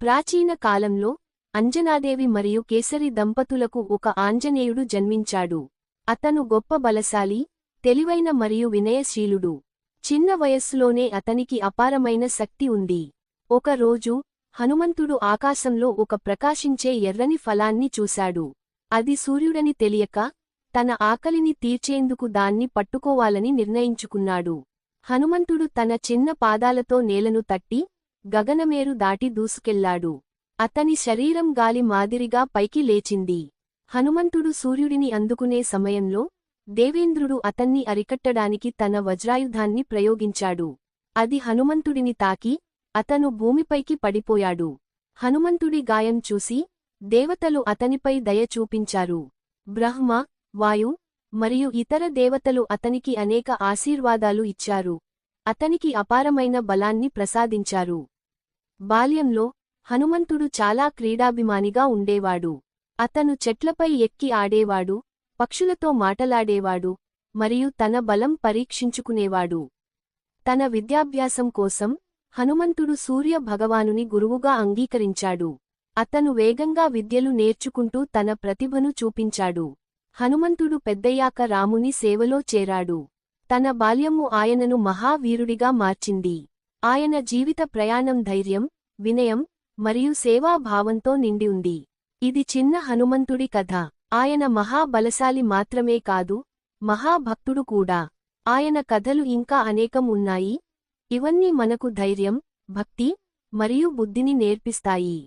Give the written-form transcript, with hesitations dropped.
ప్రాచీన కాలంలో అంజనాదేవి మరియు కేసరి దంపతులకు ఒక ఆంజనేయుడు జన్మించాడు. అతను గొప్ప బలశాలి, తెలివైన మరియు వినయశీలుడు. చిన్న వయస్సులోనే అతనికి అపారమైన శక్తి ఉంది. ఒక రోజు హనుమంతుడు ఆకాశంలో ఒక ప్రకాశించే ఎర్రని ఫలాన్ని చూశాడు. అది సూర్యుడని తెలియక తన ఆకలిని తీర్చేందుకు దాన్ని పట్టుకోవాలని నిర్ణయించుకున్నాడు. హనుమంతుడు తన చిన్న పాదాలతో నేలను తట్టి గగనమేరు దాటి దూసుకెళ్లాడు. అతని శరీరం గాలి మాదిరిగా పైకి లేచింది. హనుమంతుడు సూర్యుడిని అందుకునే సమయంలో దేవేంద్రుడు అతన్ని అరికట్టడానికి తన వజ్రాయుధాన్ని ప్రయోగించాడు. అది హనుమంతుడిని తాకి అతను భూమిపైకి పడిపోయాడు. హనుమంతుడి గాయం చూసి దేవతలు అతనిపై దయ చూపించారు. బ్రహ్మ, వాయు మరియు ఇతర దేవతలు అతనికి అనేక ఆశీర్వాదాలు ఇచ్చారు. అతనికి అపారమైన బలాన్ని ప్రసాదించారు. బాల్యంలో హనుమంతుడు చాలా క్రీడాభిమానిగా ఉండేవాడు. అతను చెట్లపై ఎక్కి ఆడేవాడు, పక్షులతో మాటలాడేవాడు మరియు తన బలం పరీక్షించుకునేవాడు. తన విద్యాభ్యాసం కోసం హనుమంతుడు సూర్య భగవానుని గురువుగా అంగీకరించాడు. అతను వేగంగా విద్యలు నేర్చుకుంటూ తన ప్రతిభను చూపించాడు. హనుమంతుడు పెద్దయ్యాక రాముని సేవలో చేరాడు. తన బాల్యము ఆయనను మహావీరుడిగా మార్చింది. ఆయన జీవిత ప్రయాణం ధైర్యం, వినయం మరియు సేవాభావంతో నిండి ఉంది. ఇది చిన్న హనుమంతుడి కథ. ఆయన మహాబలశాలి మాత్రమే కాదు, మహాభక్తుడు కూడా. ఆయన కథలు ఇంకా అనేకం ఉన్నాయి. ఇవన్నీ మనకు ధైర్యం, భక్తి మరియు బుద్ధిని నేర్పిస్తాయి.